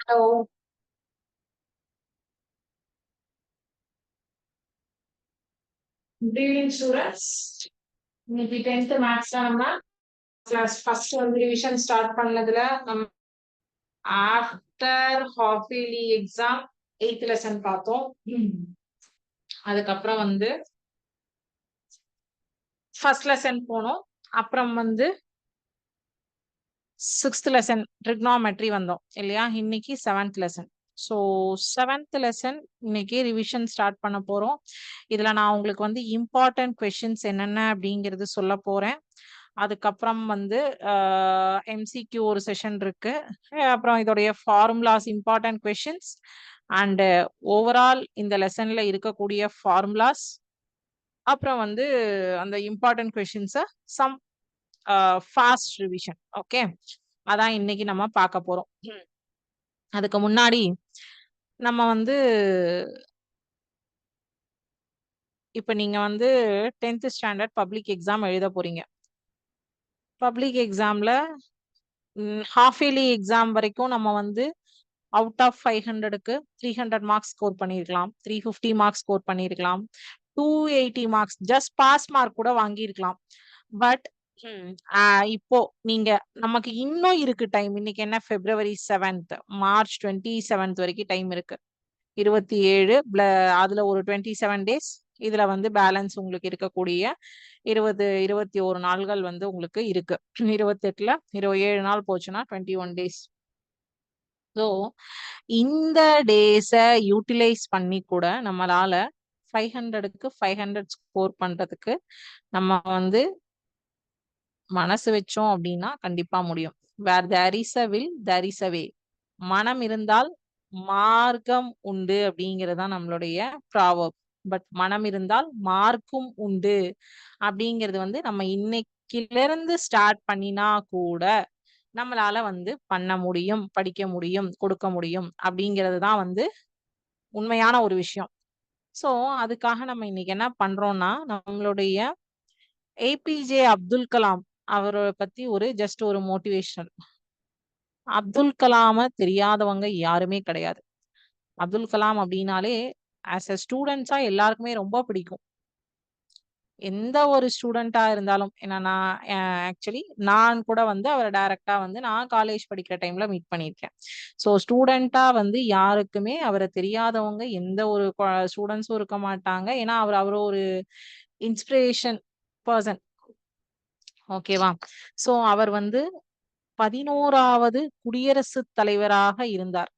Hello. Good evening, students. இன்னைக்கு 10th மேத்ஸ்ல நம்ம கிளாஸ் ஃபர்ஸ்ட் வந்து ரிவிஷன் ஸ்டார்ட் பண்ணதுல நம்ம after half yearly exam 8th lesson பார்த்தோம். அதுக்கப்புறம் வந்து ஃபர்ஸ்ட் லெசன் போனோம். அப்புறம் வந்து 6th லெசன் ட்ரிக்னாமெட்ரி வந்தோம் இல்லையா? இன்னைக்கு 7th lesson. So 7th lesson இன்னைக்கு ரிவிஷன் ஸ்டார்ட் பண்ண போறோம். இதுல நான் உங்களுக்கு வந்து இம்பார்ட்டன்ட் கொஸ்டின்ஸ் என்னென்ன அப்படிங்கிறது சொல்ல போறேன். அதுக்கப்புறம் வந்து எம்சிக்யூ ஒரு செஷன் இருக்கு. அப்புறம் இதோடைய formulas important questions and overall இந்த லெசன்ல இருக்கக்கூடிய ஃபார்முலாஸ், அப்புறம் வந்து அந்த இம்பார்ட்டன்ட் கொஸ்டின்ஸை சம் ஃபாஸ்ட் ரிவிஷன். ஓகே, அதான் இன்னைக்கு நம்ம பார்க்க போறோம். அதுக்கு முன்னாடி நம்ம வந்து இப்ப நீங்க வந்து 10th ஸ்டாண்டர்ட் பப்ளிக் எக்ஸாம் எழுத போறீங்க. பப்ளிக் எக்ஸாம்ல ஹாஃப் இயர்லி எக்ஸாம் வரைக்கும் நம்ம வந்து அவுட் ஆஃப் 500க்கு 300 மார்க்ஸ் ஸ்கோர் பண்ணியிருக்கலாம், 350 மார்க்ஸ் ஸ்கோர் பண்ணியிருக்கலாம், 280 மார்க்ஸ் ஜஸ்ட் பாஸ் மார்க் கூட வாங்கியிருக்கலாம். பட் இப்போ நீங்க நமக்கு இன்னும் இருக்கு டைம். இன்னைக்கு என்ன February 7th, March 27th வரைக்கும் டைம் இருக்கு. 27 அதுல ஒரு 27 டேஸ், இதுல வந்து பேலன்ஸ் உங்களுக்கு இருக்கக்கூடிய 21 நாள்கள் வந்து உங்களுக்கு இருக்கு. 28ல 27 நாள் போச்சுன்னா 21 டேஸ். ஸோ இந்த டேஸை யூட்டிலைஸ் பண்ணி கூட நம்மளால 500க்கு 500 ஸ்கோர் பண்றதுக்கு நம்ம வந்து மனசு வச்சோம் அப்படின்னா கண்டிப்பா முடியும். Where there is a will there is a way. மனம் இருந்தால் மார்க்கம் உண்டு அப்படிங்கிறதா நம்மளுடைய ப்ராவர்ப். பட் மனம் இருந்தால் மார்க்கும் உண்டு அப்படிங்கிறது வந்து நம்ம இன்னைக்குல இருந்து ஸ்டார்ட் பண்ணினா கூட நம்மளால வந்து பண்ண முடியும், படிக்க முடியும், கொடுக்க முடியும் அப்படிங்கிறது தான் வந்து உண்மையான ஒரு விஷயம். ஸோ அதுக்காக நம்ம இன்னைக்கு என்ன பண்றோம்னா, நம்மளுடைய ஏபிஜே அப்துல் கலாம் அவரை பத்தி ஒரு ஜஸ்ட் ஒரு மோட்டிவேஷனல். அப்துல் கலாம தெரியாதவங்க யாருமே கிடையாது. அப்துல் கலாம் அப்படின்னாலே ஆஸ் அ ஸ்டூடெண்ட்ஸா எல்லாருக்குமே ரொம்ப பிடிக்கும். எந்த ஒரு ஸ்டூடெண்டா இருந்தாலும், ஏன்னா நான் ஆக்சுவலி நான் கூட வந்து அவரை டைரக்டா வந்து நான் காலேஜ் படிக்கிற டைம்ல மீட் பண்ணியிருக்கேன். ஸோ ஸ்டூடெண்டா வந்து யாருக்குமே அவரை தெரியாதவங்க எந்த ஒரு ஸ்டூடெண்ட்ஸும் இருக்க மாட்டாங்க. ஏன்னா அவர் ஒரு இன்ஸ்பிரேஷன் பர்சன். ஓகேவா? ஸோ அவர் வந்து 11வது குடியரசுத் தலைவராக இருந்தார்.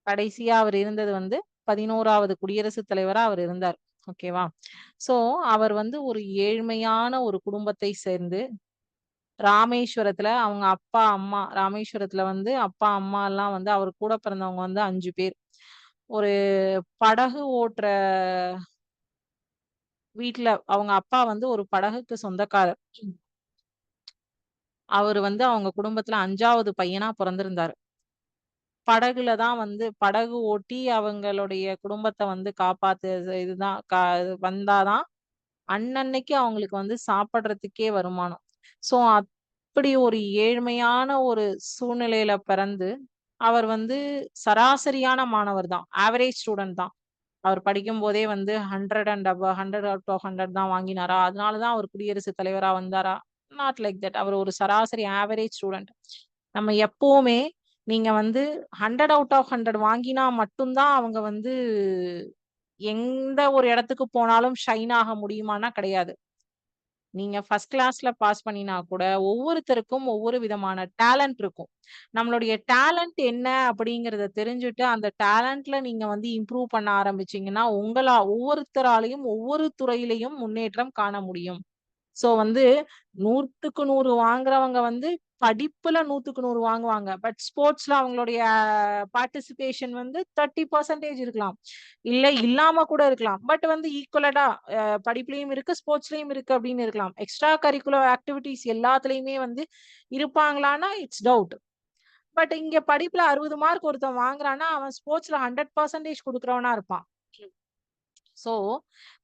கடைசியா அவர் இருந்தது வந்து 11வது குடியரசுத் தலைவரா அவர் இருந்தார். ஓகேவா? சோ அவர் வந்து ஒரு ஏழ்மையான ஒரு குடும்பத்தை சேர்ந்து ராமேஸ்வரத்துல அவங்க அப்பா அம்மா, ராமேஸ்வரத்துல வந்து அப்பா அம்மா எல்லாம் வந்து அவர் கூட பிறந்தவங்க வந்து 5 பேர். ஒரு படகு ஓட்டுற வீட்ல அவங்க அப்பா வந்து ஒரு படகுக்கு சொந்தக்காரர். அவர் வந்து அவங்க குடும்பத்துல 5வது பையனா பிறந்திருந்தாரு. படகுல தான் வந்து படகு ஓட்டி அவங்களுடைய குடும்பத்த வந்து காப்பாத்து இதுதான் வந்தாதான் அன்னன்னைக்கு அவங்களுக்கு வந்து சாப்பிடுறதுக்கே வருமானம். சோ அப்படி ஒரு ஏழ்மையான ஒரு சூழ்நிலையில பிறந்து அவர் வந்து சராசரியான மாணவர் தான், ஆவரேஜ் ஸ்டூடெண்ட் தான். அவர் படிக்கும் போதே வந்து 100 அண்ட் above 100 அவுட் ஆஃப் 100 தான் வாங்கினாரா? அதனாலதான் அவர் குடியரசுத் தலைவரா வந்தாரா? Not like that. அவர் ஒரு சராசரி ஆவரேஜ் ஸ்டூடெண்ட். நம்ம எப்பவுமே நீங்க வந்து 100 அவுட் ஆஃப் 100 வாங்கினா மட்டும்தான் அவங்க வந்து எந்த ஒரு இடத்துக்கு போனாலும் ஷைன் ஆக முடியுமானா கிடையாது. நீங்க ஃபர்ஸ்ட் கிளாஸ்ல பாஸ் பண்ணினா கூட ஒவ்வொருத்தருக்கும் ஒவ்வொரு விதமான டேலண்ட் இருக்கும். நம்மளுடைய டேலண்ட் என்ன அப்படிங்கிறத தெரிஞ்சுட்டு அந்த டேலண்ட்ல நீங்க வந்து இம்ப்ரூவ் பண்ண ஆரம்பிச்சீங்கன்னா ஒவ்வொருத்தராலையும் ஒவ்வொரு துறையிலையும் முன்னேற்றம் காண முடியும். சோ வந்து 100க்கு 100 வாங்குறவங்க வந்து படிப்புல 100க்கு 100 வாங்குவாங்க. பட் ஸ்போர்ட்ஸ்ல அவங்களுடைய பார்ட்டிசிபேஷன் வந்து 30% இருக்கலாம். இல்ல இல்லாம கூட இருக்கலாம். பட் வந்து ஈக்குவலட்டா படிப்புலயும் இருக்கு, ஸ்போர்ட்ஸ்லயும் இருக்கு அப்படின்னு இருக்கலாம். எக்ஸ்ட்ரா கரிக்குலர் ஆக்டிவிட்டீஸ் எல்லாத்துலயுமே வந்து இருப்பாங்களான்னா இட்ஸ் டவுட். பட் இங்க படிப்புல 60 மார்க் ஒருத்தன் வாங்குறான்னா அவன் ஸ்போர்ட்ஸ்ல 100% குடுக்குறவனா இருப்பான். ஸோ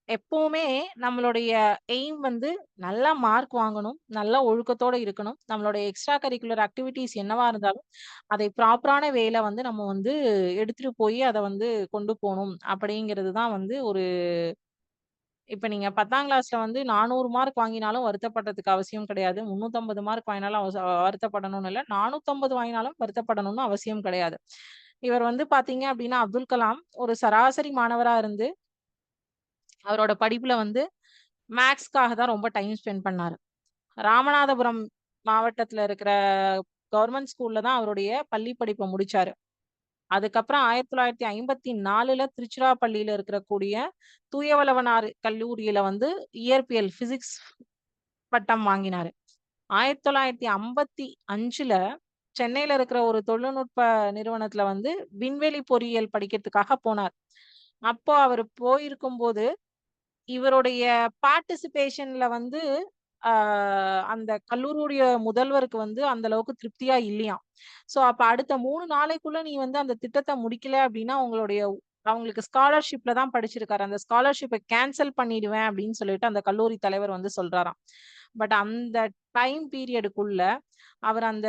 எப்பவுமே நம்மளுடைய எய்ம் வந்து நல்லா மார்க் வாங்கணும், நல்ல ஒழுக்கத்தோட இருக்கணும். நம்மளுடைய எக்ஸ்ட்ரா கரிக்குலர் ஆக்டிவிட்டீஸ் என்னவா இருந்தாலும், அதை ப்ராப்பரான வேல வந்து நம்ம வந்து எடுத்துட்டு போய் அத வந்து கொண்டு போணும். அப்படிங்கிறது தான் வந்து ஒரு இப்ப நீங்க 10ஆம் கிளாஸ்ல வந்து 400 மார்க் வாங்கினாலும் வருத்தப்படுறதுக்கு அவசியம் கிடையாது. 350 மார்க் வாங்கினாலும் வருத்தப்படணும்னு இல்ல. 450 வாங்கினாலும் வருத்தப்படணும்னு அவசியம் கிடையாது. இவர் வந்து பார்த்தீங்க அப்டின்னா, அப்துல் கலாம் ஒரு சராசரி மாணவரா இருந்து, அவரோட படிப்புல வந்து மேத்ஸ்க்காக தான் ரொம்ப டைம் ஸ்பெண்ட் பண்ணாரு. ராமநாதபுரம் மாவட்டத்துல இருக்கிற கவர்ன்மென்ட் ஸ்கூல்ல தான் அவருடைய பள்ளி படிப்ப முடிச்சாரு. அதுக்கப்புறம் 1954ல திருச்சிராப்பள்ளியில இருக்கக்கூடிய தூயவளவனார் கல்லூரியில வந்து இயற்பியல் பிசிக்ஸ் பட்டம் வாங்கினாரு. 1955ல சென்னையில இருக்கிற ஒரு தொழில்நுட்ப நிறுவனத்துல வந்து விண்வெளி பொறியியல் படிக்கிறதுக்காக போனார். அப்போ அவரு போயிருக்கும்போது, இவருடைய பார்ட்டிசிபேஷன்ல வந்து ஆ அந்த கல்லூரியுடைய முதல்வருக்கு வந்து அந்த அளவுக்கு திருப்தியா இல்லையாம். ஸோ அப்ப அடுத்த 3 நாளைக்குள்ள நீ வந்து அந்த திட்டத்த முடிக்கல அப்டின்னா, அவங்களுக்கு ஸ்காலர்ஷிப்ல தான் படிச்சிருக்காரு. அந்த ஸ்காலர்ஷிப்ப கேன்சல் பண்ணிடுவேன் அப்டின்னு சொல்லிட்டு அந்த கல்லூரி தலைவர் வந்து சொல்றாராம். பட் அந்த டைம் பீரியடுக்குள்ள அவர் அந்த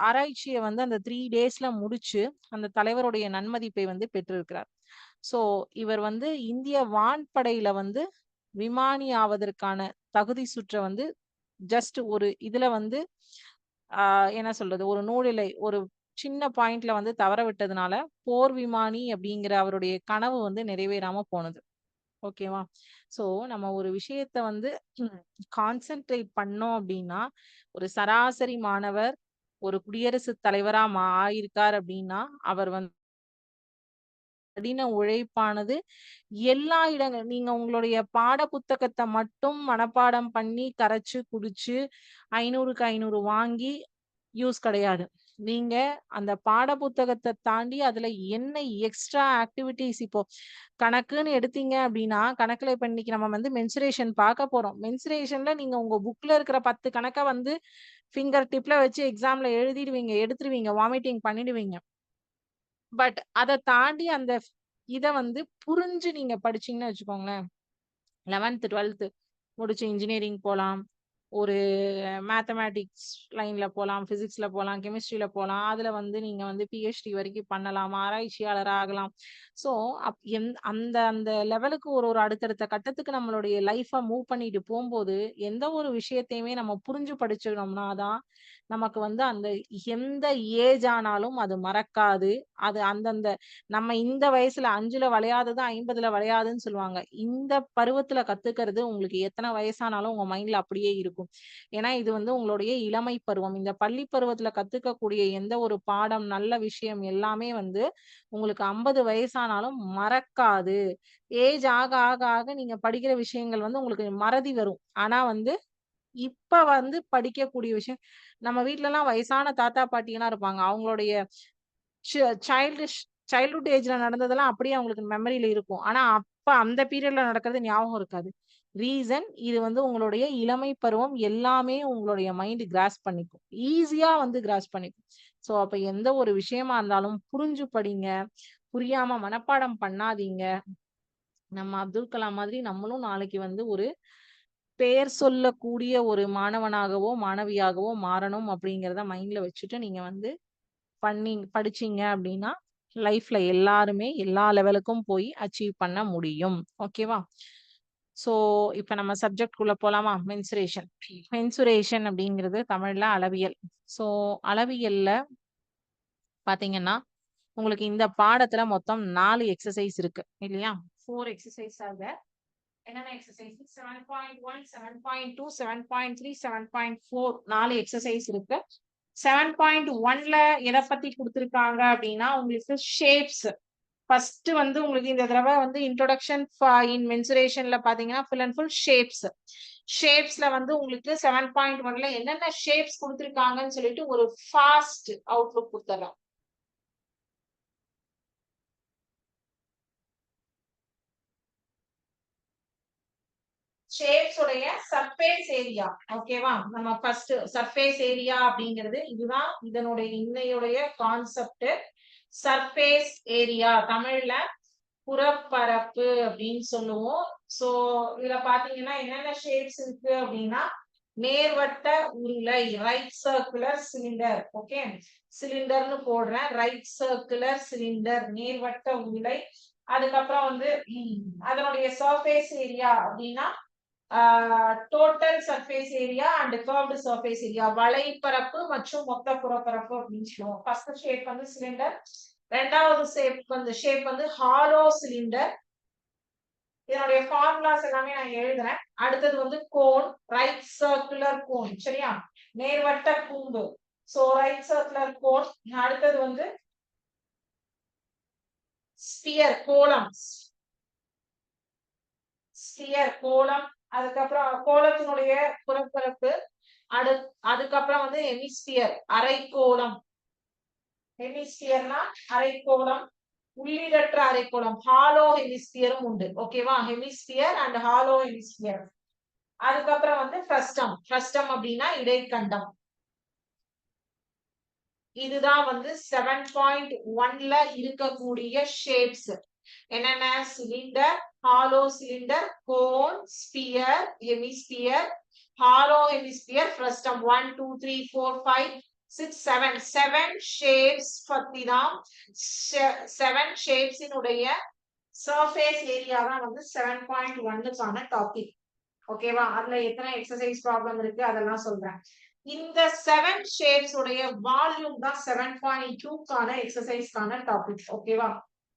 ஆராய்ச்சிய வந்து அந்த 3 டேஸ்ல முடிச்சு, அந்த தலைவருடைய நன்மதிப்பை வந்து பெற்றிருக்கிறார். ஸோ இவர் வந்து இந்திய வான்படையில வந்து விமானி ஆவதற்கான தகுதி சுற்ற வந்து ஜஸ்ட் ஒரு இதுல வந்து என்ன சொல்றது? ஒரு நூலிழை ஒரு சின்ன பாயிண்ட்ல வந்து தவற விட்டதுனால, போர் விமானி அப்படிங்கிற அவருடைய கனவு வந்து நிறைவேறாம போனது. ஓகேவா? ஸோ நம்ம ஒரு விஷயத்த வந்து கான்சன்ட்ரேட் பண்ணோம் அப்படின்னா, ஒரு சராசரி மாணவர் ஒரு குடியரசுத் தலைவரா ஆயிருக்கார் அப்படின்னா, அவர் வந்து கடின உழைப்பானது எல்லா நீங்க உங்களுடைய பாட புத்தகத்த மட்டும் மனப்பாடம் பண்ணி, கரைச்சு, குடிச்சு 500க்கு 500 வாங்கி யூஸ் கிடையாது. நீங்க அந்த பாட புத்தகத்த தாண்டி அதுல என்ன எக்ஸ்ட்ரா ஆக்டிவிட்டீஸ் இப்போ கணக்குன்னு எடுத்தீங்க அப்டின்னா, கணக்குல இப்ப இன்னைக்கு நம்ம வந்து மென்சுரேஷன் பார்க்க போறோம். மென்சுரேஷன்ல நீங்க உங்க புக்ல இருக்கிற 10 கணக்க வந்து ஃபிங்கர் டிப்ல வச்சு எக்ஸாம்ல எழுதிடுவீங்க, எடுத்துருவீங்க, வாமிட்டிங் பண்ணிடுவீங்க. பட் அத தாண்டி அந்த இத வந்து புரிஞ்சு நீங்க படிச்சீங்கன்னு வச்சுக்கோங்களேன் 11த், 12த் முடிச்சு இன்ஜினியரிங் போலாம். ஒரு மேத்தமேட்டிக்ஸ் லைன்ல போலாம், பிசிக்ஸ்ல போலாம், கெமிஸ்ட்ரில போலாம். அதுல வந்து நீங்க வந்து பிஹெச்டி வரைக்கும் பண்ணலாம். ஆராய்ச்சியாளரா ஆகலாம். ஸோ அந்த அந்த லெவலுக்கு ஒரு அடுத்தடுத்த கட்டத்துக்கு நம்மளுடைய லைஃப மூவ் பண்ணிட்டு போம்போது, எந்த ஒரு விஷயத்தையுமே நம்ம புரிஞ்சு படிச்சுக்கணும்னா தான், நமக்கு வந்து அந்த எந்த ஏஜ் ஆனாலும் அது மறக்காது. அது அந்தந்த நம்ம இந்த வயசுல 5ல வளையாதது 50ல வளையாதுன்னு சொல்லுவாங்க. இந்த பருவத்துல கத்துக்கிறது உங்களுக்கு எத்தன வயசானாலும் உங்க மைண்ட்ல அப்படியே இருக்கும். ஏன்னா, இது வந்து உங்களுடைய இளமை பருவம். இந்த பள்ளி பருவத்துல கத்துக்கக்கூடிய எந்த ஒரு பாடம், நல்ல விஷயம் எல்லாமே வந்து உங்களுக்கு 50 வயசானாலும் மறக்காது. ஏஜ் ஆக ஆக ஆக நீங்க படிக்கிற விஷயங்கள் வந்து உங்களுக்கு மறதி வரும். ஆனா வந்து இப்ப வந்து படிக்கக்கூடிய விஷயம் நம்ம வீட்லலாம் வயசான தாத்தா, பாட்டிலாம் இருப்பாங்க. அவங்களுடைய ச சைல்டிஷ் சைல்ட்ஹுட் ஏஜ்ல நடந்ததெல்லாம் அப்படியே அவங்களுக்கு மெமரியில இருக்கும். ஆனா, அப்ப அந்த பீரியட்ல நடக்கிறது ஞாபகம் இருக்காது. ரீசன் இது வந்து உங்களுடைய இளமை பருவம் எல்லாமே உங்களுடைய மைண்ட் கிராஸ்ப் பண்ணிக்கும். ஈஸியா வந்து கிராஸ்ப் பண்ணிக்கும். ஸோ, அப்ப எந்த ஒரு விஷயமா இருந்தாலும் புரிஞ்சு படிங்க. புரியாம மனப்பாடம் பண்ணாதீங்க. நம்ம அப்துல் கலாம் மாதிரி நம்மளும் நாளைக்கு வந்து ஒரு பெயர் சொல்லக்கூடிய ஒரு மாணவனாகவோ, மாணவியாகவோ மாறணும் அப்படிங்கிறத மைண்ட்ல வச்சுட்டு நீங்க வந்து படிச்சீங்க அப்படின்னா, லைஃப்ல எல்லாருமே எல்லா லெவலுக்கும் போய் அச்சீவ் பண்ண முடியும். ஓகேவா? ஸோ, இப்ப நம்ம சப்ஜெக்ட்குள்ள போலாமா? மென்சுரேஷன். மென்சுரேஷன் அப்படிங்கிறது தமிழ்ல அளவியல். ஸோ, அளவியல்ல பார்த்தீங்கன்னா, உங்களுக்கு இந்த பாடத்துல மொத்தம் 4 எக்ஸர்சைஸ் இருக்கு. இல்லையா? 4 எக்ஸர்சைஸ் ஆர் தேர். என்னென்ன எக்ஸர்சைஸ் 7.1, 7.2, 7.3, 7.4 4 எக்ஸர்சைஸ் இருக்கு. 7.1ல எத பத்தி குடுத்திருக்காங்க அப்டின்னா, உங்களுக்கு ஷேப்ஸ். ஃபர்ஸ்ட் வந்து உங்களுக்கு இந்த தடவ வந்து இன்ட்ரோடக்ஷன் இன் மென்சுரேஷன்ல பார்த்தீங்கன்னா, ஃபுல் அண்ட் ஃபுல் ஷேப்ஸ். ஷேப்ஸ்ல வந்து உங்களுக்கு 7.1ல என்னென்ன ஷேப்ஸ் குடுத்திருக்காங்கன்னு சொல்லிட்டு ஒரு ஃபாஸ்ட் அவுட்லுக் குடுத்துர்றேன். ஷேப்ஸ் உடைய சர்ஃபேஸ் ஏரியா. ஓகேவா? நம்ம ஃபர்ஸ்ட் சர்ஃபேஸ் ஏரியா அப்படிங்கிறது இதுதான் இதனுடைய இன்னையுடைய கான்செப்ட். சர்ஃபேஸ் ஏரியா தமிழ்ல புறப்பரப்பு அப்படின்னு சொல்லுவோம். சோ இதுல பாத்தீங்கன்னா என்னென்ன ஷேப்ஸ் இருக்கு அப்படின்னா நேர்வட்ட உருளை, ரைட் சர்க்குலர் சிலிண்டர். ஓகே, சிலிண்டர்னு போடுறேன். ரைட் சர்க்குலர் சிலிண்டர், நேர்வட்ட உருளை. அதுக்கப்புறம் வந்து அதனுடைய சர்ஃபேஸ் ஏரியா அப்படின்னா total surface area and curved surface area, வளைப்பரப்பு மற்றும் மொத்த புறப்பரப்பு அப்படின்னு சொல்லுவோம். ஃபர்ஸ்ட் ஷேப் வந்து சிலிண்டர். ரெண்டாவது ஷேப் வந்து ஹாலோ சிலிண்டர். இதனுடைய ஃபார்முலாஸ் எல்லாமே நான் எழுதுறேன். அடுத்தது வந்து கோன், ரைட் சர்க்குலர் கோன். சரியா, நேர்வட்ட கூம்பு. So right circular cone. அடுத்தது வந்து ஸ்பியர், கோலம். ஸ்பியர், கோலம். அதுக்கப்புறம் கோலத்தினுடைய புறப்பரப்பு. அதுக்கப்புறம் வந்து ஹெமிஸ்பியர், அரைக்கோளம். ஹெமிஸ்பியர்னா அரைக்கோளம், உள்ளீடற்ற அரைக்கோளம். ஹாலோ ஹெமிஸ்பியரும் உண்டு. ஓகேவா, ஹெமிஸ்பியர் அண்ட் ஹாலோ ஹெமிஸ்பியர். அதுக்கப்புறம் வந்து ஃப்ரஸ்டம். ஃப்ரஸ்டம் அப்படின்னா இடைக்கண்டம். இதுதான் வந்து 7.1ல இருக்கக்கூடிய ஷேப்ஸ். என்னென்ன? Cylinder, hollow cylinder, cone, sphere, hemisphere, hollow hemisphere, frustum. 1 2 3 4 5 6 7 7 shapes பத்தி தான். 7 ஷேப்ஸினுடைய சர்ஃபேஸ் ஏரியா தான் வந்து 7.1க்கான டாபிக். ஓகேவா, அதுல எத்தனை எக்ஸசைஸ் ப்ராப்ளம் இருக்கு அதெல்லாம் சொல்றேன். இந்த 7 ஷேப்ஸ் உடைய வால்யூம் தான் 7.2க்கான எக்ஸசைஸ்க்கான டாபிக். ஓகேவா,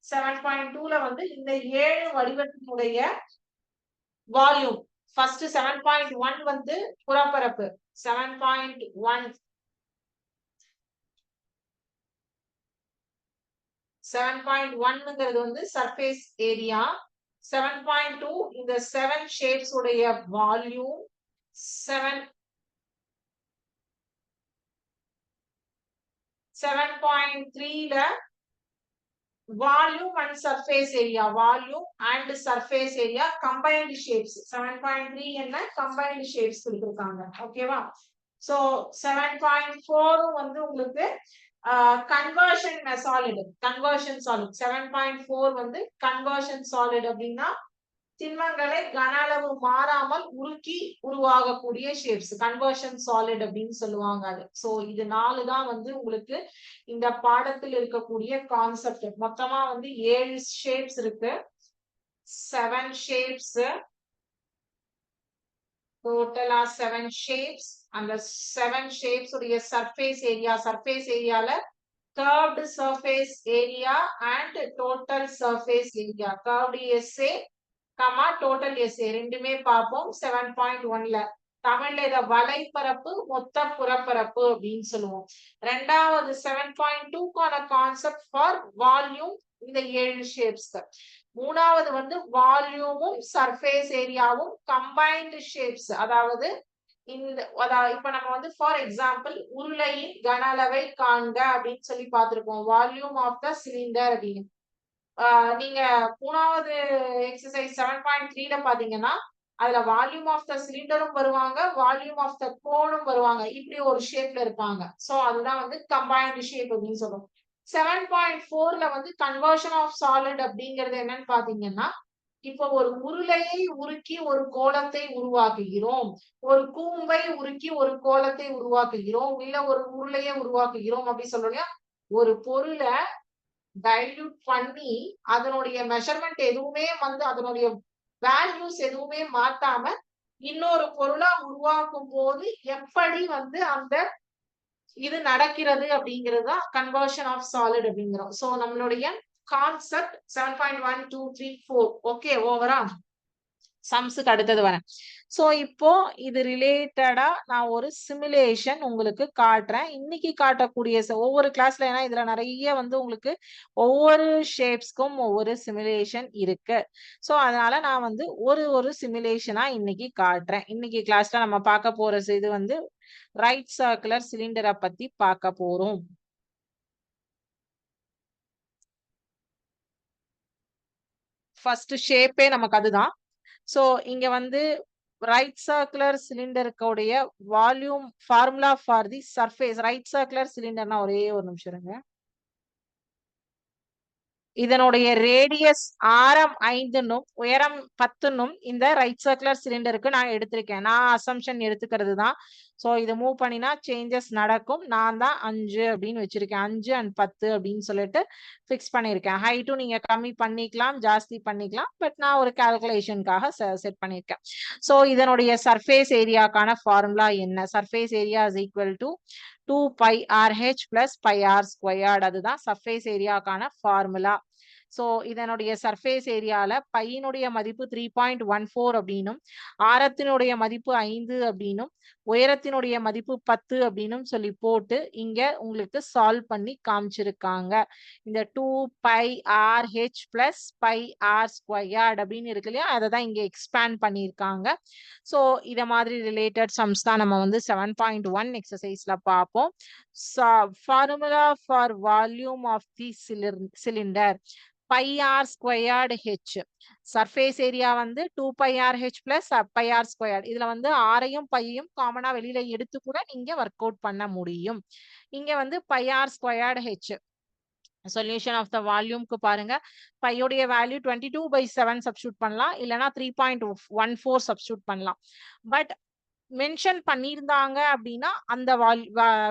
7.2ல வந்து இந்த 7 வடிவத்தினுடைய வால்யூம். ஃபர்ஸ்ட் 7.1 வந்து புறப்பரப்பு. 7.1 7.1ங்கிறது வந்து சர்ஃபேஸ் ஏரியா. 7.2 இந்த 7 ஷேப்ஸ் உடைய வால்யூம். 7.3ல volume and surface area, volume and surface area combined shapes. 7.3 என்ன கம்பைன்டு ஷேப்ஸ் கொடுத்திருக்காங்க. ஓகேவா, சோ 7.4 வந்து உங்களுக்கு கன்வர்ஷன் சாலிட், கன்வர்ஷன் சாலிட். 7.4 வந்து கன்வர்ஷன் சாலிட் அப்படின்னா திண்மங்களை கன அளவு மாறாமல் உருக்கி உருவாகக்கூடிய ஷேப்ஸ் கன்வர்ஷன் சாலிட் அப்படின்னு சொல்லுவாங்க அது. சோ இது 4 தான் வந்து உங்களுக்கு இந்த பாடத்தில் இருக்கக்கூடிய கான்செப்ட். மொத்தமா வந்து 7 ஷேப்ஸ் இருக்கு. 7 ஷேப்ஸ், டோட்டலா 7 ஷேப்ஸ். அந்த 7 ஷேப்ஸ் உடைய சர்ஃபேஸ் ஏரியா, சர்ஃபேஸ் ஏரியால curved surface area and total surface area, curved SA total SA ரெண்டுமே பார்ப்போம் 7.1ல. தமிழ்ல இத வலைப்பரப்பு, மொத்த புறப்பரப்பு அப்படின்னு சொல்லுவோம். ரெண்டாவது 7.2க்கான கான்செப்ட் ஃபார் வால்யூம், இந்த 7 ஷேப்ஸ். மூணாவது வந்து வால்யூமும் சர்ஃபேஸ் ஏரியாவும் கம்பைன்டு ஷேப்ஸ். அதாவது இப்ப நம்ம வந்து ஃபார் எக்ஸாம்பிள் உருளையின் கன அளவை காண்க அப்படின்னு சொல்லி பார்த்திருக்கோம். வால்யூம் ஆஃப் த சிலிண்டர் அப்படின்னு. நீங்க மூணாவது எக்ஸசைஸ் 7.3ல பாத்தீங்கன்னா அதுல வால்யூம் ஆஃப் த சிலிண்டரும் வருவாங்க, வால்யூம் ஆஃப் த கோனும் வருவாங்க. இப்படி ஒரு ஷேப்ல இருப்பாங்க. சோ அதுதான் வந்து கம்பைன்டு ஷேப் அப்படின்னு சொல்லுவோம். 7.4ல வந்து கன்வர்ஷன் ஆஃப் சாலிட் அப்படிங்கிறது என்னன்னு பாத்தீங்கன்னா, இப்போ ஒரு உருளையை உருக்கி ஒரு கோலத்தை உருவாக்குகிறோம், ஒரு கூம்பை உருக்கி ஒரு கோலத்தை உருவாக்குகிறோம், இல்ல ஒரு உருளையை உருவாக்குகிறோம் அப்படி சொல்றோம். ஒரு பொருளை டைல்யூட் பண்ணி அதனுடைய மெஷர்மெண்ட் எதுவுமே வந்து அதனுடைய வேல்யூஸ் எதுவுமே மாத்தாம இன்னொரு பொருளா உருவாக்கும் போது எப்படி வந்து அந்த இது நடக்கிறது அப்படிங்கிறது தான் கன்வர்ஷன் ஆஃப் சாலிட் அப்படிங்கிறோம். சோ நம்மளுடைய கான்செப்ட் 7.1 2 3 4. ஓகே, ஓவரா சம்ஸுக்கு அடுத்தது வரேன். சோ இப்போ இது ரிலேட்டடா நான் ஒரு சிமுலேஷன் உங்களுக்கு காட்டுறேன். இன்னைக்கு காட்டக்கூடிய ஒவ்வொரு கிளாஸ்ல, ஏன்னா இதுல நிறைய வந்து உங்களுக்கு ஒவ்வொரு ஷேப்ஸ்க்கும் ஒவ்வொரு சிமுலேஷன் இருக்கு. சோ அதனால நான் வந்து ஒரு சிமுலேஷனா இன்னைக்கு காட்டுறேன். இன்னைக்கு கிளாஸ்ல நம்ம பார்க்க போற இது வந்து ரைட் சர்க்குலர் சிலிண்டரை பத்தி பார்க்க போறோம். ஃபர்ஸ்ட் ஷேப்பே நமக்கு அதுதான். சோ இங்க வந்து ரைட் சர்க்குலர் சிலிண்டருக்குடைய volume formula for the surface. Right circular சிலிண்டர்னா ஒரே ஒரு நிமிஷம் இருங்க. இதனுடைய ரேடியஸ் ஆரம் 5 உயரம் 10 இந்த ரைட் சர்க்குலர் சிலிண்டருக்கு நான் எடுத்திருக்கேன். நான் அசம்ஷன் எடுத்துக்கிறது தான். ஸோ இது மூவ் பண்ணினா சேஞ்சஸ் நடக்கும். நான் தான் 5 அப்படின்னு வச்சிருக்கேன். 5 அண்ட் 10 அப்படின்னு சொல்லிட்டு ஃபிக்ஸ் பண்ணியிருக்கேன். ஹைட்டும் நீங்க கம்மி பண்ணிக்கலாம், ஜாஸ்தி பண்ணிக்கலாம். பட் நான் ஒரு கால்குலேஷனுக்காக செட் பண்ணியிருக்கேன். ஸோ இதனுடைய சர்ஃபேஸ் ஏரியாக்கான ஃபார்முலா என்ன? Surface area is equal to 2 pi RH plus pi R squared. அதுதான் சர்ஃபேஸ் ஏரியாக்கான ஃபார்முலா. ஸோ இதனுடைய சர்ஃபேஸ் ஏரியால பையனுடைய மதிப்பு 3.14 அப்படின்னும், ஆரத்தினுடைய மதிப்பு 5 அப்படின்னும், உயரத்தினுடைய மதிப்பு 10 அப்படின்னும் சொல்லி போட்டு இங்க உங்களுக்கு சால்வ் பண்ணி காமிச்சிருக்காங்க. இந்த 2 pi RH plus pi R squared அப்படின்னு இருக்கு இல்லையா, அதை தான் இங்க எக்ஸ்பேண்ட் பண்ணியிருக்காங்க. ஸோ இத மாதிரி ரிலேட்டட் சம்ஸ் தான் நம்ம வந்து 7.1 எக்ஸசைஸ்ல பார்ப்போம். Formula for volume of the cylinder pi r squared h. Surface area வந்து 2 pi r h plus pi r squared. இதுல வந்து ஆரையும் பையும் காமனா வெளியில எடுத்து கூட நீங்க ஒர்க் அவுட் பண்ண முடியும். இங்க வந்து pi r squared h. Solution of the வால்யூம்க்கு பாருங்க. பையோடைய வேல்யூ 22/7 சப்ஸ்டியூட் பண்ணலாம், இல்லனா 3.14 சப்ஸ்டியூட் பண்ணலாம். பட் மென்ஷன் பண்ணியிருந்தாங்க அப்படின்னா அந்த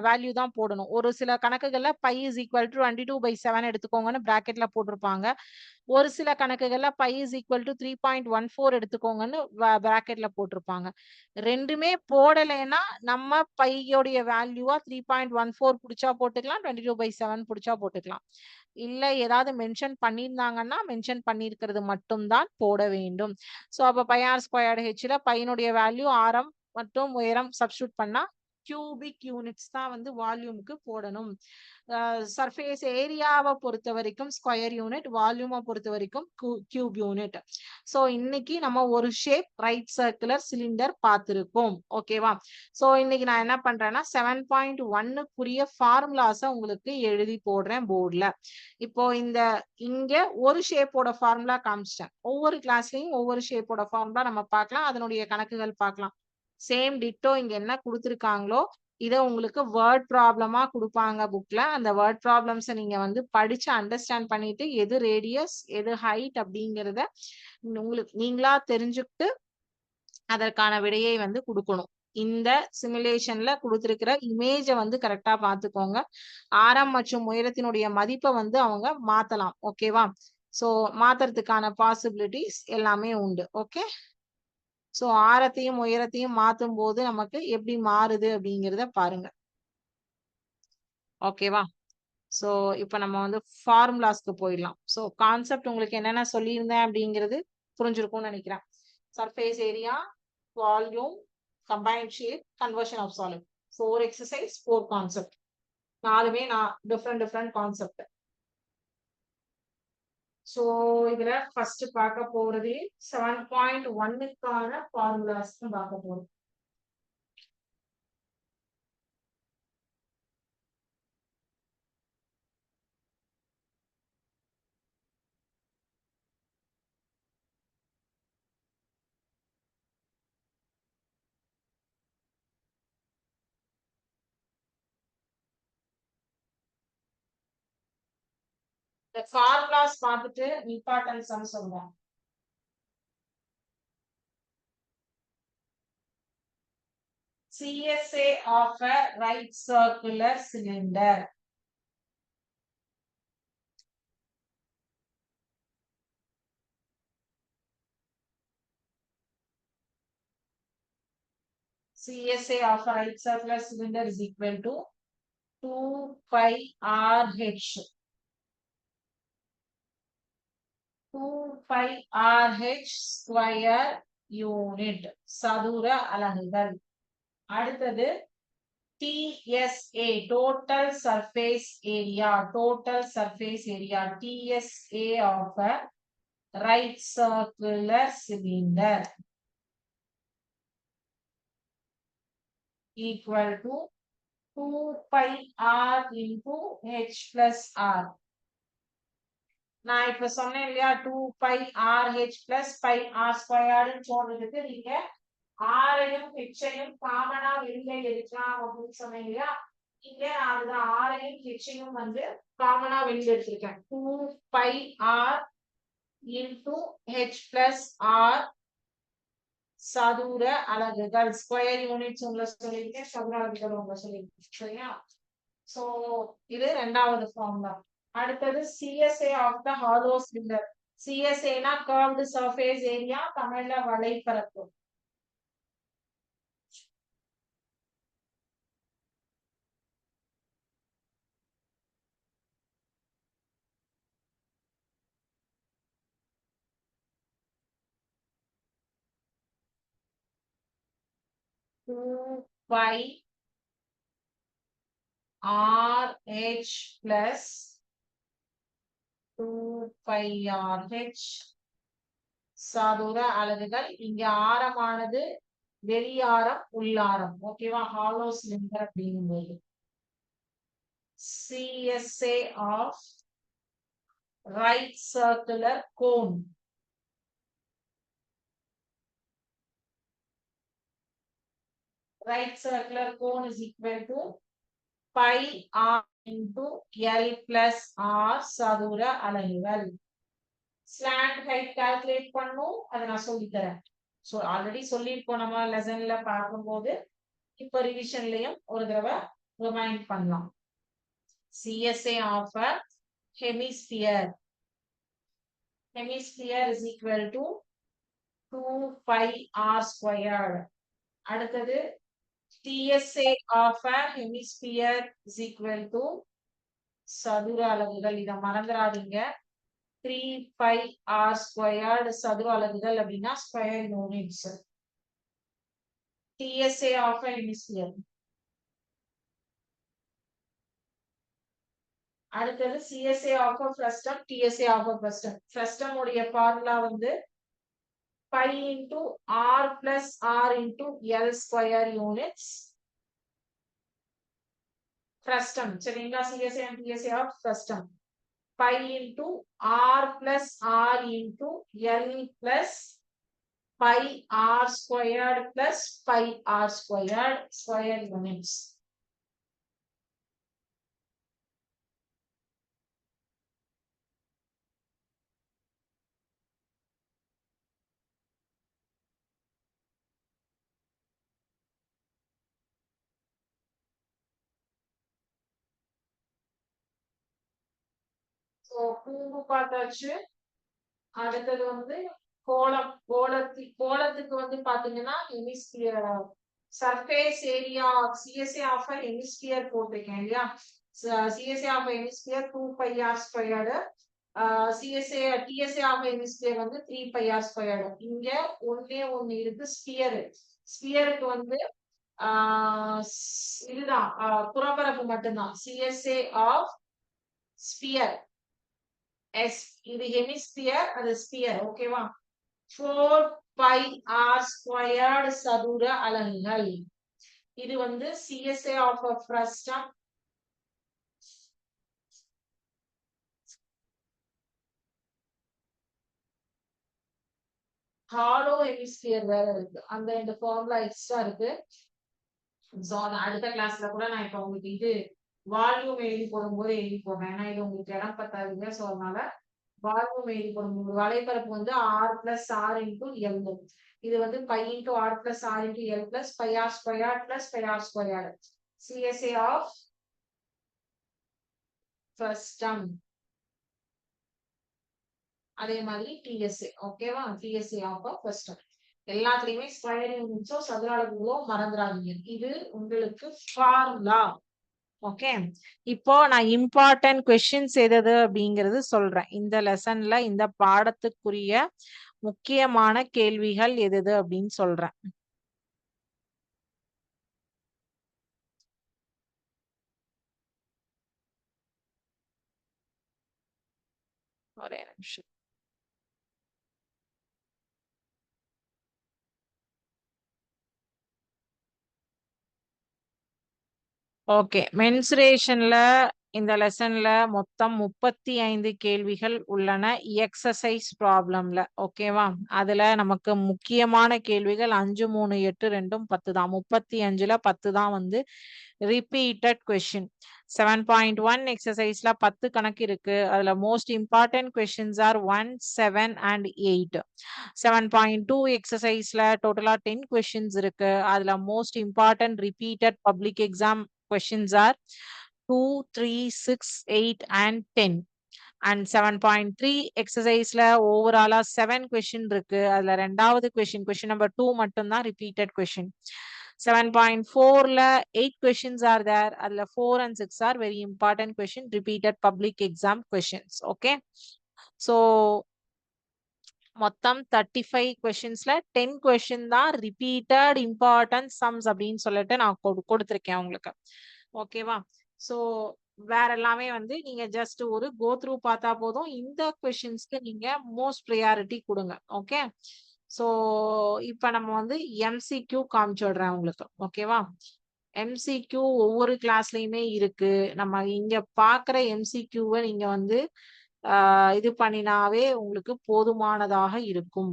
வேல்யூ தான் போடணும். ஒரு சில கணக்குகள்ல பை இஸ் ஈக்குவல் டு 22/7 எடுத்துக்கோங்கன்னு பிராக்கெட்ல போட்டிருப்பாங்க. ஒரு சில கணக்குகள்ல பை இஸ் ஈக்குவல் டு 3.14 எடுத்துக்கோங்கன்னு பிராக்கெட்ல போட்டிருப்பாங்க. ரெண்டுமே போடலைன்னா நம்ம பையோடைய வேல்யூவா 3.14 பிடிச்சா போட்டுக்கலாம், 22/7 பிடிச்சா போட்டுக்கலாம். இல்ல ஏதாவது மென்ஷன் பண்ணியிருந்தாங்கன்னா மென்ஷன் பண்ணியிருக்கிறது மட்டும்தான் போட வேண்டும். ஸோ அப்போ பை ஆர் ஸ்கொயர்டு ஹெச்ல பையனுடைய வேல்யூ ஆரம் மற்றும் உயரம் சப்ஸ்டியூட் பண்ணா கியூபிக் யூனிட்ஸ் தான் வந்து வால்யூமுக்கு போடணும். சர்ஃபேஸ் ஏரியாவை பொறுத்த வரைக்கும் ஸ்கொயர் யூனிட், வால்யூமை பொறுத்த வரைக்கும் கியூப் யூனிட். ஸோ இன்னைக்கு நம்ம ஒரு ஷேப் ரைட் சர்க்குலர் சிலிண்டர் பார்த்துருக்கோம். ஓகேவா? ஸோ இன்னைக்கு நான் என்ன பண்றேன்னா 7.1க்குரிய ஃபார்முலாஸை உங்களுக்கு எழுதி போடுறேன் போர்டில். இப்போ இங்க ஒரு ஷேப்போட ஃபார்முலா காமிச்சிட்டேன். ஒவ்வொரு கிளாஸ்லயும் ஒவ்வொரு ஷேப்போட ஃபார்முலா நம்ம பார்க்கலாம், அதனுடைய கணக்குகள் பார்க்கலாம். சேம் டிட்டோ இங்க என்ன கொடுத்துருக்காங்களோ இதை உங்களுக்கு வேர்ட் ப்ராப்ளமா கொடுப்பாங்க புக்ல. அந்த வேர்ட் ப்ராப்ளம்ஸை நீங்க வந்து படிச்சு அண்டர்ஸ்டாண்ட் பண்ணிட்டு எது ரேடியஸ் எது ஹைட் அப்படிங்கிறத உங்களுக்கு நீங்களா தெரிஞ்சுக்கிட்டு அதற்கான விடையை வந்து கொடுக்கணும். இந்த சிமுலேஷன்ல கொடுத்திருக்கிற இமேஜை வந்து கரெக்டா பாத்துக்கோங்க. ஆரம் மற்றும் உயரத்தினுடைய மதிப்பை வந்து அவங்க மாத்தலாம். ஓகேவா? சோ மாத்துறதுக்கான பாசிபிலிட்டிஸ் எல்லாமே உண்டு. ஓகே, ஸோ ஆரத்தையும் உயரத்தையும் மாற்றும் போது நமக்கு எப்படி மாறுது அப்படிங்கிறத பாருங்க. ஓகேவா? ஸோ இப்போ நம்ம வந்து ஃபார்முலாஸ்க்கு போயிடலாம். ஸோ கான்செப்ட் உங்களுக்கு என்னென்ன சொல்லியிருந்தேன் அப்படிங்கிறது புரிஞ்சிருக்கும்னு நினைக்கிறேன். Surface area, volume, combined shape, conversion of solid. 4 exercise 4 concept. 4மே நான் டிஃப்ரெண்ட் கான்செப்ட். ஸோ இதுல ஃபர்ஸ்ட் பார்க்க போறது 7.1க்கான ஃபார்முலாஸ் பார்க்க போறோம். The formulas பார்த்துட்டு important sum சொல்றேன். CSA of a right circular cylinder. CSA of a right circular cylinder is equal to 2 pi RH. 2 pi RH square unit. சதுர அலகுகள். அடுத்தது TSA, total surface area. Total surface area, TSA of a right circular cylinder equal to 2 pi R into H plus R. நான் இப்ப சொன்னேன் இல்லையா 2 pi RH plus pi R squared போடுறதுக்கு நீங்க ஆரையும் ஹெச்சையும் காமனா வெளியே எடுக்கலாம் அப்படின்னு சொன்னேன் இல்லையா. இங்க அதுதான் ஆரையும் ஹெச்சையும் வந்து காமனா வெளியே எடுத்திருக்கேன். 2πr into h plus r சதுர அலகுகள். ஸ்கொயர் யூனிட்ஸ் உங்களை சொல்லியிருக்கேன், சதுர அலகுகள் உங்களை சொல்லியிருக்கேன். சரியா? சோ இது ரெண்டாவது ஃபார்முலா. அடுத்தது CSA of the hollow cylinder. CSAனா கர்வ்டு சர்ஃபேஸ் ஏரியா, தமிழ்ல வளைபரப்பு. Two pi RH plus 2πRH சதுர அலகுகள். இங்க ஆரமானது வெளியாரம் உள்ளாரம். ஓகேவா? ஹாலோ சிலிண்டர் அப்படிங்கும்போது CSA of right circular cone. Right circular cone is equal to pi r into L plus R சதுர அலகுகள். Slant height calculate பண்ணும், அதை நான் சொல்லித்தரேன். ஸோ ஆல்ரெடி சொல்லியிருக்கோம் நம்ம லெசன்ல பார்க்கும்போது, இப்போ ரிவிஷன்லயும் ஒரு தடவை ரிமைண்ட் பண்ணலாம். CSA of a hemisphere. Hemisphere is equal to 2πr squared. அடுத்தது TSA of a hemisphere is equal to சதுர அலகுகள். இதை மறந்துடாதீங்க. 3πr squared சதுர அலகுகள் அப்படின்னா square units. TSA of a hemisphere. அடுத்தது CSA of a frustum, TSA of a frustum. Frustum உடைய ஃபார்முலா வந்து pi into r plus r into L square units. Frustum சரிங்களா? CSA and TSA of frustum. Pi into r plus r into L plus pi r squared plus pi r squared square units. So கூம்பு பார்த்தாச்சு. அடுத்தது வந்து கோளம். கோளத்துக்கு வந்து பாத்தீங்கன்னா hemisphere surface area CSA of hemisphere போட்டிருக்கேன் இல்லையா? CSA of hemisphere 2πr squared. TSA of hemisphere வந்து 3πr ஸ்கொயர்டு. இங்க ஒண்ணு இருக்கு, ஸ்பியர். ஸ்பியருக்கு வந்து இதுதான் புறப்பரப்பு மட்டும்தான். CSA ஆஃப் ஸ்பியர் இது ஹெமிஸ்பியர், அது ஸ்பியர். ஓகேவா? 4πr ஸ்கொயர்டு சதுர அலகுகள். இது வந்து CSA of a frustum. Hollow hemisphere வேற இருக்கு, அந்த இந்த ஃபார்முலா எக்ஸ்ட்ரா இருக்கு. அடுத்த கிளாஸ்ல கூட நான் இப்ப உங்களுக்கு இது வால்யூம் எழுதி போடும்போது எழுதி போடுறேன். ஏன்னா இது உங்களுக்கு இடம் பத்தாதுங்க. ஸோ அதனால வால்யூம் எழுதி போடும்போது வலைப்பரப்பு வந்து r plus r into L. இது வந்து pi into r plus r into L plus pi r squared plus pi r squared. CSA of frustum. அதே மாதிரி TSA. ஓகேவா? TSA of frustum. எல்லாத்துலயுமே ஸ்கொயர் யூனிட்ஸோ சதுர அலகுகளோ மறந்துடாதீங்க. இது உங்களுக்கு ஃபார்முலா. ஓகே, இப்போ நான் இம்பார்ட்டன்ட் கொஸ்டின்ஸ் எது அப்படிங்கிறது சொல்றேன். இந்த லெசன்ல இந்த பாடத்துக்குரிய முக்கியமான கேள்விகள் எது அப்படின்னு சொல்றேன். ஒரே நிமிஷம். ஓகே, மென்சுரேஷன்ல இந்த லெசன்ல மொத்தம் 35 கேள்விகள் உள்ளன எக்ஸசைஸ் ப்ராப்ளம்ல. ஓகேவா? அதுல நமக்கு முக்கியமான கேள்விகள் 5, 3, 8, 2, 10 தான். 35ல 10 தான் வந்து repeated question. 7.1 exerciseல 10 கணக்கு இருக்கு. அதுல most important questions are 1, 7 and 8. 7.2 exerciseல total 10 questions இருக்கு. அதுல most important repeated public exam questions are 2, 3, 6, 8 and 10. And 7.3 exerciseல overall 7 question இருக்கு. அதுல ரெண்டாவது question number 2 மட்டும்தான் repeated question. 7.4ல 8 questions are there. அதுல 4 and 6 are very important question, repeated public exam questions. Okay. So மொத்தம் 35 questionsல 10 question தான் repeated important sums அப்படின்னு சொல்லிட்டு நான் கொடுத்திருக்கேன் உங்களுக்கு. ஓகேவா? சோ வேற எல்லாமே வந்து நீங்க ஜஸ்ட் ஒரு கோ த்ரூ பார்த்தா போதும். இந்த கொஸ்டின்ஸ்க்கு நீங்க மோஸ்ட் ப்ரையாரிட்டி கொடுங்க. ஓகே. சோ இப்ப நம்ம வந்து எம்சிக்யூ காமிச்சிடுறேன் உங்களுக்கு. ஓகேவா? எம்சிக்யூ ஒவ்வொரு கிளாஸ்லயுமே இருக்கு. நம்ம இங்க பாக்குற எம்சிக்யூவை நீங்க வந்து இது பண்ணினாவே உங்களுக்கு போதுமானதாக இருக்கும்.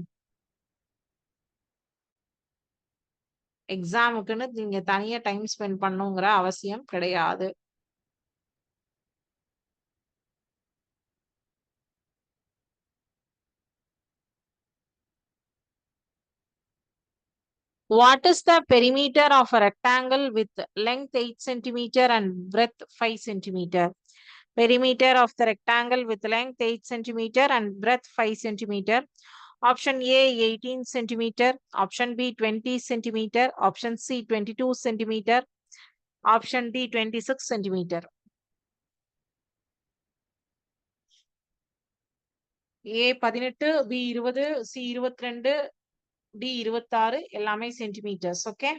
எக்ஸாமுக்குன்னு நீங்க தனியா டைம் ஸ்பெண்ட் பண்ணுங்கிற அவசியம் கிடையாது. What is the perimeter of a rectangle with length 8 centimeter and breadth 5 centimeter? Perimeter of the rectangle with length 8 centimeter and breadth 5 centimeter. Option A 18 centimeter, option B 20 centimeter, option C 22 centimeter, option D 26 centimeter. A 18, B 20, C 22, D 26 எல்லாமே centimeters. Okay.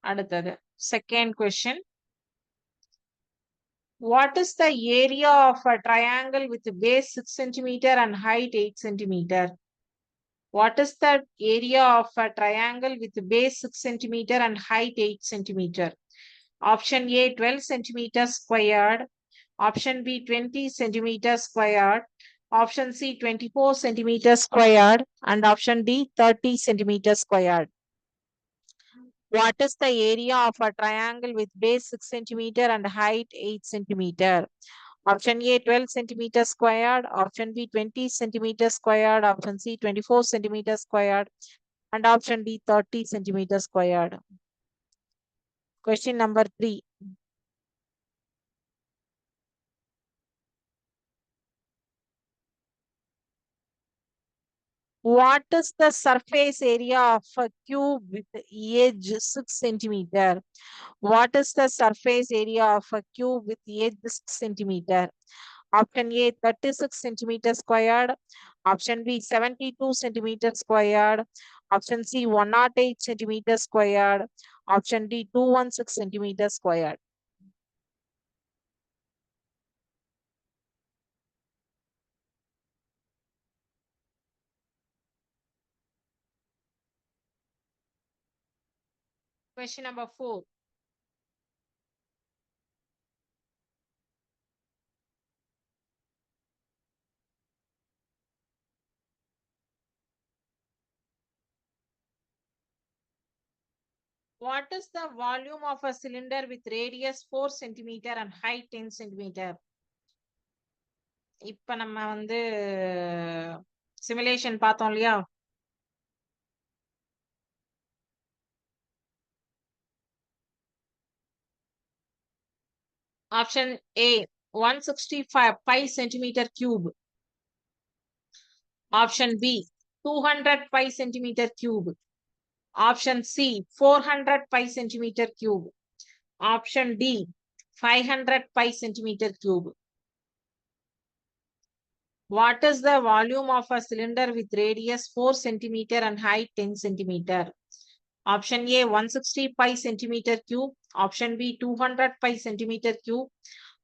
அடுத்தது second question. What is the area of a triangle with base 6 centimeter and height 8 centimeter? What is the area of a triangle with base 6 centimeter and height 8 centimeter? Option A 12 centimeter squared, option B 20 centimeter squared, option C 24 centimeter squared, and option D 30 centimeter squared. What is the area of a triangle with base 6 centimeter and height 8 centimeter? Option A 12 centimeter squared, option B 20 centimeter squared, option C 24 centimeter squared, and option D 30 centimeter squared. Question number 3. What is the surface area of a cube with edge 6 centimeter? What is the surface area of a cube with edge 6 centimeter? Option A 36 centimeter squared, option B 72 centimeter squared, option C 108 centimeter squared, option D 216 centimeter squared. Question number 4. What is the volume of a cylinder with radius 4 centimeter and height 10 centimeter? இப்ப நம்ம வந்து simulation பார்த்தோம் இல்லையா? Option A 165 pi centimeter cube. Option B 200 pi centimeter cube. Option C 400 pi centimeter cube. Option D 500 pi centimeter cube. What is the volume of a cylinder with radius 4 centimeter and height 10 centimeter? Option A 160 pi centimeter cube. Option B 200 pi centimeter cube.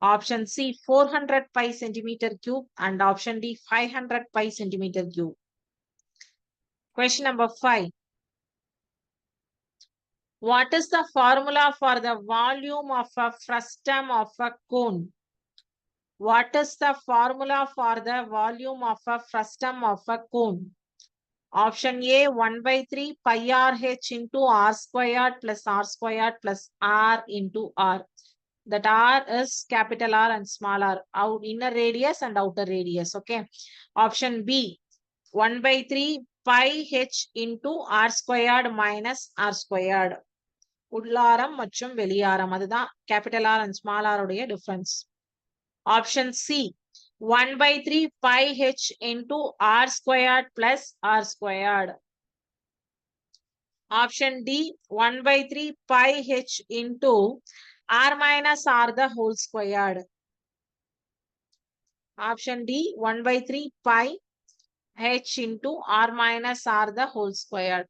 Option C 400 pi centimeter cube. And option D 500 pi centimeter cube. Question number 5. What is the formula for the volume of a frustum of a cone? What is the formula for the volume of a frustum of a cone? Option A 1 by 3 pi r h into r squared plus r squared plus r into r. That r is capital R and small r, out inner radius and outer radius. Okay. Option B 1 by 3 pi h into r squared minus r squared. உள்ளாரம் மற்றும் வெளியாரம், அதுதான் capital R and small r உடைய difference. Option C 1 by 3 pi h into r squared plus r squared. Option D 1 by 3 pi h into r minus r the whole squared. Option D 1 by 3 pi h into r minus r the whole squared.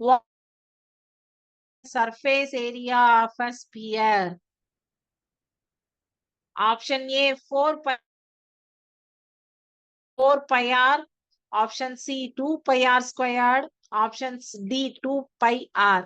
What surface area of a sphere? Option A 4 pi r. Option C 2 pi r squared. Option D 2 pi r.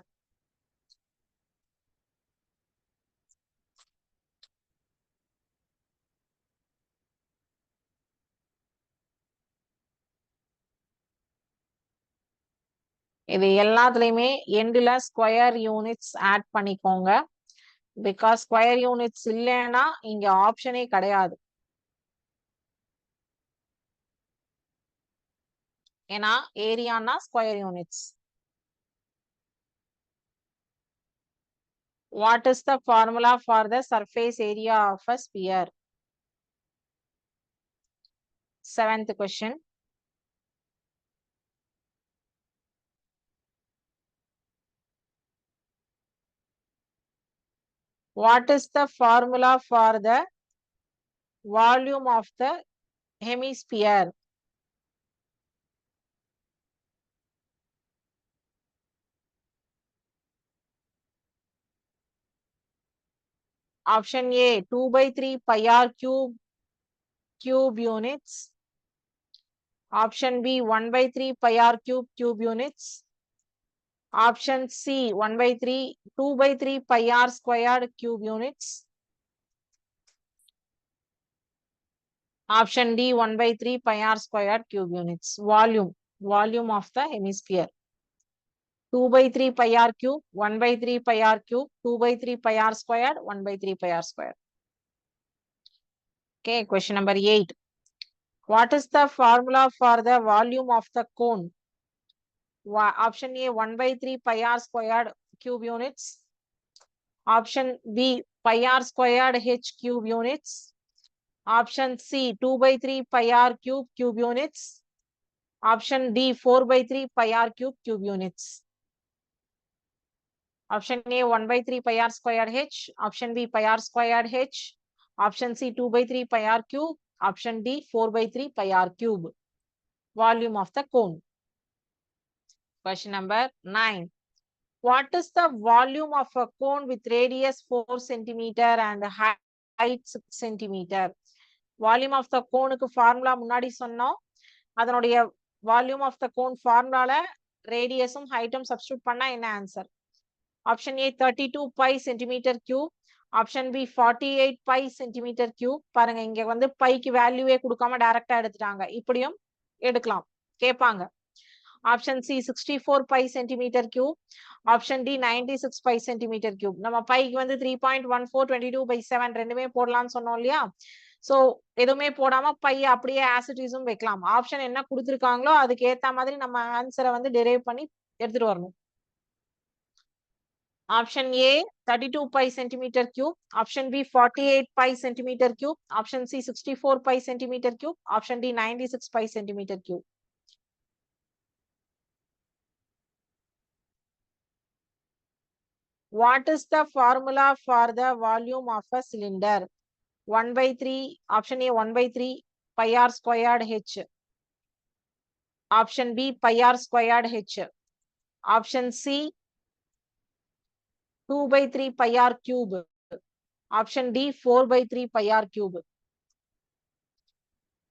இது எல்லாத்துலயுமே எண்ட்ல square units add பண்ணிக்கோங்க. Because square units இல்லைன்னா இங்க ஆப்ஷனே கிடையாது. ஏன்னா ஏரியானா square units. What is the formula for the surface area of a sphere? 7th question. What is the formula for the volume of the hemisphere? Option A 2 by 3 pi r cube units. Option B 1 by 3 pi r cube units. Option C 1 by 3 2 by 3 pi r squared cube units. Option D 1 by 3 pi r squared cube units. Volume of the hemisphere. 2 by 3 pi r cube, 1 by 3 pi r cube, 2 by 3 pi r squared, 1 by 3 pi r squared. Okay, question number 8. What is the formula for the volume of the cone? Option A 1 by 3 pi r squared cube units. Option B pi r squared h cube units. Option C 2 by 3 pi r cube units. Option D 4 by 3 pi r cube units. Option A 1 by 3 pi r squared h. Option B pi r squared h. Option C 2 by 3 pi r cube. Option D 4 by 3 pi r cube. Volume of the cone. Question number 9. What is the volume of a cone with radius 4 centimeter and height 6 centimeter? Volume of the cone க்கு formula முன்னாடி சொன்னோம். அதனுடைய volume of the cone formulaல ரேடியஸும் ஹைட்டும் substitute பண்ணா என்ன answer? Option A 32 pi centimeter cube. Option B 48 pi centimeter cube. பாருங்க இங்க வந்து பைக்கு வேல்யூவே கொடுக்காம டைரக்டா எடுத்துட்டாங்க. இப்படியும் எடுக்கலாம், கேட்பாங்க. Option C 64 pi centimeter cube. Option D 96 pi centimeter cube. நம்ம பைக்கு வந்து 3.1422/7 ரெண்டுமே போடலாம்னு சொன்னோம் இல்லையா? சோ எதுவுமே போடாம பை அப்படியே ஆசிட்டிஸும் வைக்கலாம். ஆப்ஷன் என்ன கொடுத்துருக்காங்களோ அதுக்கு ஏத்த மாதிரி நம்ம ஆன்சரை வந்து டெரைவ் பண்ணி எடுத்துட்டு வரணும். Option A 32 pi centimeter cube. Option B 48 pi centimeter cube. Option C 64 pi centimeter cube. Option D 96 pi centimeter cube. What is the formula for the volume of a cylinder? 1 by 3. Option A 1 by 3 pi r squared h. Option B pi r squared h. Option C 2 by 3 pi r cube. Option D 4 by 3 pi r cube.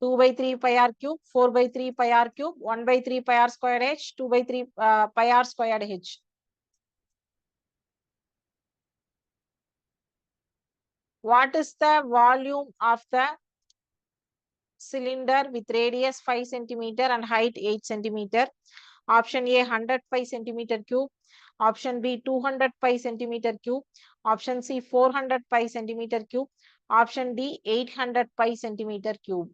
2 by 3 pi r cube, 4 by 3 pi r cube, 1 by 3 pi r squared h, 2 by 3 pi r squared h. What is the volume of the cylinder with radius 5 centimeter and height 8 centimeter? Option A 105 centimeter cube. Option B 205 centimeter cube. Option C 405 centimeter cube. Option D 805 centimeter cube.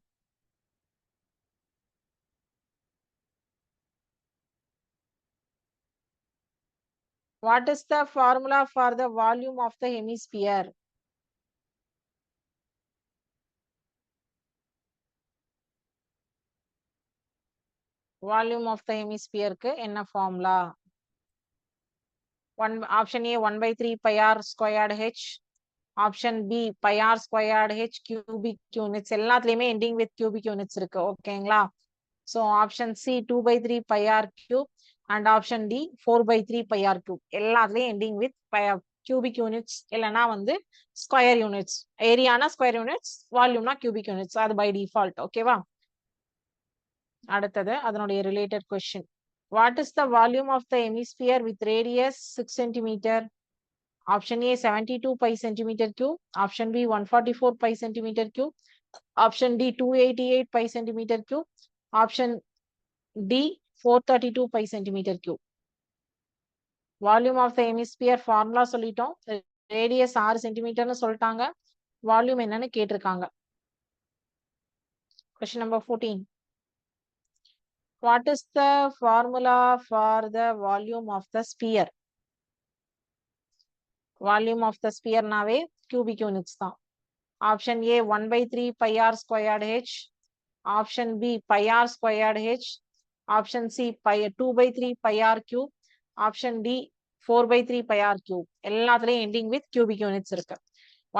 What is the formula for the volume of the hemisphere? Volume of the hemisphere க்கு என்ன formula? Option A 1 by 3 pi r squared h. Option B pi r squared h cubic units. எல்லாத்துலயுமே ending with cubic units இருக்கு. ஓகேங்களா? So option C 2 by 3 pi r cube and option D 4 by 3 pi r cube. எல்லாத்துலயும் ending with cubic units இல்லனா வந்து square units. ஏரியானா square units, வால்யூம்னா cubic units. அது by default. ஓகேவா? அடுத்தது அதனுடைய related question. What is the volume of the hemisphere with radius 6 centimeter? Option A 72 pi centimeter cube. Option B 144 pi centimeter cube. Option D 288 pi centimeter cube. Option D 432 pi centimeter cube. Volume of the hemisphere formula சொல்லிட்டோம். Radius 6 centimeter சொல்லிட்டாங்க. Volume என்னன்னு கேட்டிருக்காங்க. Question number 14. What is the formula for the volume of the sphere? Volume of the sphere நாவே cubic units தான். Option A 1 by 3 pi r squared h. Option B pi r squared h. Option C 2 by 3 pi r cube. Option D 4 by 3 pi r cube. எல்லாத்துலயும் ending with cubic units இருக்கு.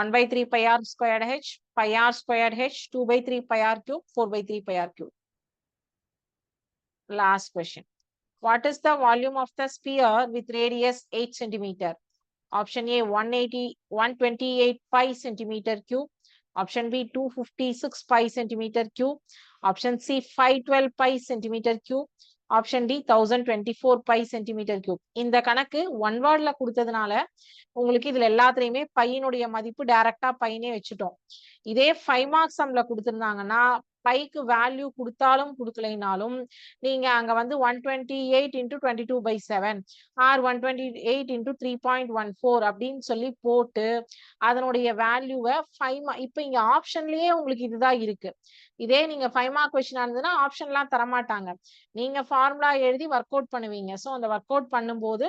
1 by 3 pi r squared h, pi r squared h, 2 by 3 pi r cube, 4 by 3 pi r cube. Last question. What is the volume of the sphere with radius 8 centimeter? Option A 128 pi centimeter cube. Option B 256 pi centimeter cube. Option C 512 pi centimeter cube. Option D 1024 pi centimeter cube. இந்த கணக்கு one வேர்ட்ல கொடுத்ததுனால உங்களுக்கு இதுல எல்லாத்துலயுமே பையனுடைய மதிப்பு டைரக்டா பையனே வச்சுட்டோம். இதே 5 மார்க்ஸ் சம்ல கொடுத்திருந்தாங்கன்னா பைக்கு வேல்யூ கொடுத்தாலும் கொடுக்கலைனாலும் நீங்க அங்க வந்து 128 into 22/7 or 128 into 3.14 அப்படின்னு சொல்லி போட்டு அதனுடைய வேல்யூவை 5 இப்ப இங்க ஆப்ஷன்லயே உங்களுக்கு இதுதான் இருக்கு. இதே நீங்க 5 மார்க் கொஸ்டினா இருந்ததுன்னா ஆப்ஷன்லாம் தரமாட்டாங்க. நீங்க ஃபார்முலா எழுதி ஒர்க் அவுட் பண்ணுவீங்க. ஸோ அந்த ஒர்க் அவுட் பண்ணும்போது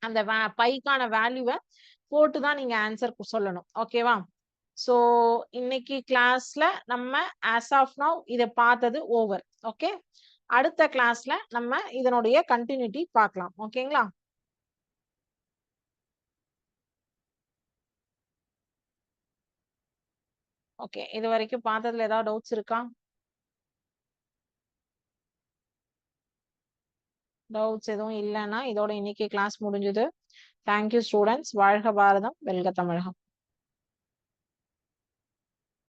அந்த பைக்கான வேல்யூவை போட்டு தான் நீங்க ஆன்சர் சொல்லணும். ஓகேவா? ஸோ இன்னைக்கு கிளாஸ்ல நம்ம ஆஸ் ஆஃப் நவ் இதை பார்த்தது ஓவர். ஓகே, அடுத்த கிளாஸ்ல நம்ம இதனுடைய கண்டினியூட்டி பார்க்கலாம். ஓகேங்களா? ஓகே, இது வரைக்கும் பார்த்ததுல ஏதாவது டவுட்ஸ் இருக்கா? டவுட்ஸ் எதுவும் இல்லைன்னா இதோட இன்னைக்கு கிளாஸ் முடிஞ்சது. Thank you students. வாழ்க பாரதம், வெல்க தமிழகம்.